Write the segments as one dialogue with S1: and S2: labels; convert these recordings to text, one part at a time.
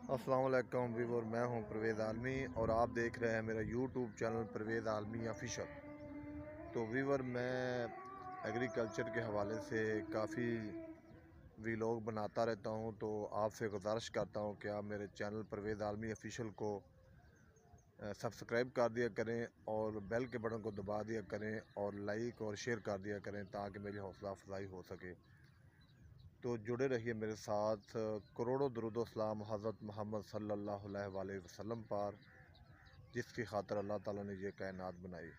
S1: अस्सलाम वालेकुम व्यूअर, मैं हूं परवेज़ आलमी और आप देख रहे हैं मेरा यूट्यूब चैनल परवेज़ आलमी ऑफिशियल। तो व्यूअर, मैं एग्रीकल्चर के हवाले से काफ़ी वीलॉग बनाता रहता हूं, तो आपसे गुजारिश करता हूं कि आप मेरे चैनल परवेज़ आलमी ऑफिशियल को सब्सक्राइब कर दिया करें और बेल के बटन को दबा दिया करें और लाइक और शेयर कर दिया करें ताकि मेरी हौसला अफजाई हो सके। तो जुड़े रहिए मेरे साथ। करोड़ों दुरूद व सलाम हज़रत मोहम्मद सल्लल्लाहु अलैहि वसल्लम पर, जिसकी खातिर अल्लाह ताला ने ये कायनात बनाई।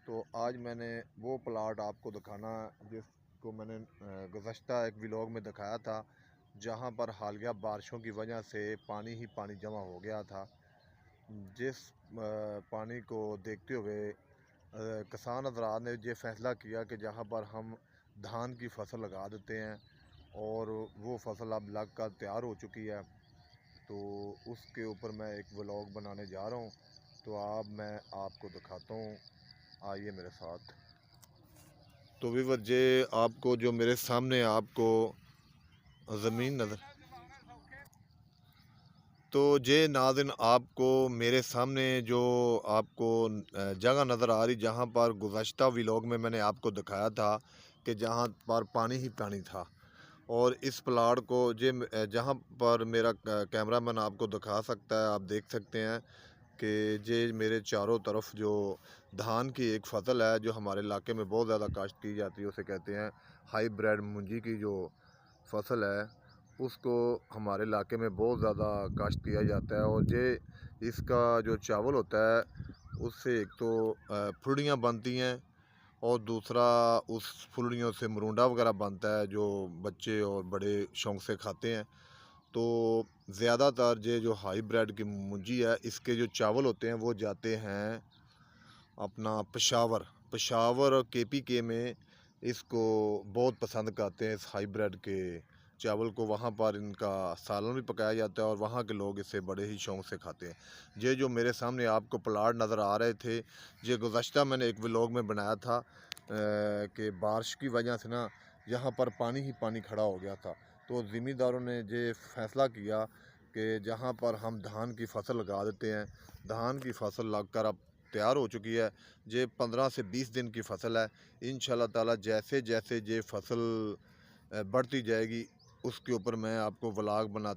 S1: तो आज मैंने वो प्लाट आपको दिखाना जिसको मैंने गुज़श्ता एक व्लॉग में दिखाया था, जहाँ पर हालिया बारिशों की वजह से पानी ही पानी जमा हो गया था। जिस पानी को देखते हुए किसान हज़रात ने ये फ़ैसला किया कि जहाँ पर हम धान की फसल लगा देते हैं और वो फसल अब लग कर तैयार हो चुकी है, तो उसके ऊपर मैं एक व्लॉग बनाने जा रहा हूँ। तो मैं आपको दिखाता हूँ, आइए मेरे साथ। तो व्यूअर, ये आपको जो मेरे सामने आपको ज़मीन नज़र, तो ये नाज़रीन आपको मेरे सामने जो आपको जगह नज़र आ रही, जहाँ पर गुज़श्ता व्लॉग में मैंने आपको दिखाया था कि जहाँ पर पानी ही पानी था। और इस प्लाट को जहाँ पर मेरा कैमरामैन आपको दिखा सकता है, आप देख सकते हैं कि ये मेरे चारों तरफ जो धान की एक फसल है जो हमारे इलाके में बहुत ज़्यादा काश्त की जाती है, उसे कहते हैं हाईब्रिड मूंजी की जो फसल है, उसको हमारे इलाके में बहुत ज़्यादा काश्त किया जाता है। और ये इसका जो चावल होता है उससे एक तो फुलड़ियाँ बनती हैं और दूसरा उस फुलड़ियों से मरूंडा वगैरह बनता है जो बच्चे और बड़े शौक़ से खाते हैं। तो ज़्यादातर ये जो हाईब्रिड की मूंजी है, इसके जो चावल होते हैं वो जाते हैं अपना पेशावर और KPK में। इसको बहुत पसंद करते हैं इस हाईब्रिड के चावल को, वहाँ पर इनका सालन भी पकाया जाता है और वहाँ के लोग इसे बड़े ही शौक़ से खाते हैं। ये जो मेरे सामने आपको प्लाट नज़र आ रहे थे, ये गुज़श्ता मैंने एक व्लॉग में बनाया था कि बारिश की वजह से ना यहाँ पर पानी ही पानी खड़ा हो गया था। तो ज़मींदारों ने ये फ़ैसला किया कि जहाँ पर हम धान की फसल लगा देते हैं, धान की फसल लग कर अब तैयार हो चुकी है। ये 15 से 20 दिन की फसल है। इंशाल्लाह ताला जैसे जैसे ये फसल बढ़ती जाएगी उसके ऊपर मैं आपको व्लॉग बना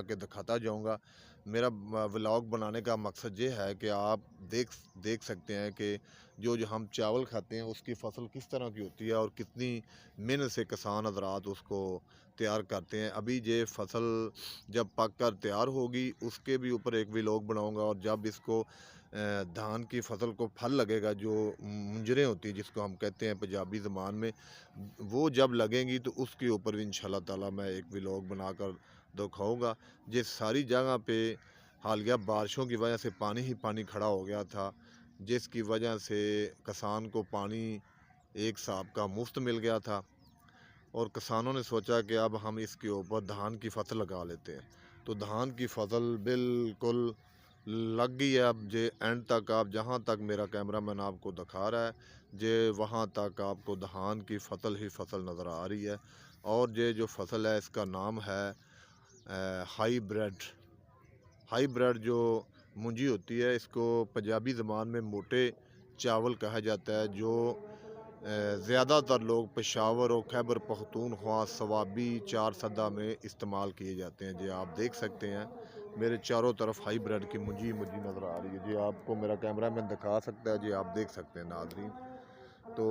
S1: के दिखाता जाऊंगा। मेरा व्लॉग बनाने का मकसद ये है कि आप देख सकते हैं कि जो हम चावल खाते हैं उसकी फसल किस तरह की होती है और कितनी मेहनत से किसान हज़रात उसको तैयार करते हैं। अभी ये फसल जब पक कर तैयार होगी उसके भी ऊपर एक व्लॉग बनाऊंगा, और जब इसको धान की फसल को फल लगेगा, जो मुंजरें होती है जिसको हम कहते हैं पंजाबी ज़बान में, वो जब लगेंगी तो उसके ऊपर भी इंशाल्लाह ताला मैं एक व्लॉग बनाकर दिखाऊंगा। ये सारी जगह पे हालिया बारिशों की वजह से पानी ही पानी खड़ा हो गया था, जिसकी वजह से किसान को पानी एक हिसाब का मुफ्त मिल गया था और किसानों ने सोचा कि अब हम इसके ऊपर धान की फसल लगा लेते हैं। तो धान की फसल बिल्कुल लग गई है। अब जे एंड तक आप जहाँ तक मेरा कैमरामैन आपको दिखा रहा है, जे वहाँ तक आपको धान की फसल ही फसल नज़र आ रही है। और ये जो फसल है इसका नाम है हाईब्रिड जो मूंजी होती है, इसको पंजाबी ज़बान में मोटे चावल कहा जाता है, जो ज़्यादातर लोग पेशावर और खैबर पख्तूनख्वा सवाबी चारसदा में इस्तेमाल किए जाते हैं। जी आप देख सकते हैं मेरे चारों तरफ हाईब्रिड की मूंजी नज़र आ रही है। जी आपको मेरा कैमरामैन दिखा सकता है, जी आप देख सकते हैं नाज़रीन। तो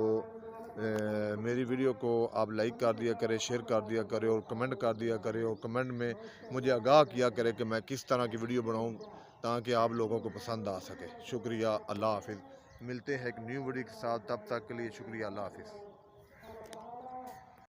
S1: मेरी वीडियो को आप लाइक कर दिया करें, शेयर कर दिया करें और कमेंट कर दिया करें, और कमेंट में मुझे आगाह किया करें कि मैं किस तरह की वीडियो बनाऊं ताकि आप लोगों को पसंद आ सके। शुक्रिया, अल्लाह हाफिज़। मिलते हैं एक न्यू वीडियो के साथ, तब तक के लिए शुक्रिया, अल्लाह हाफिज़।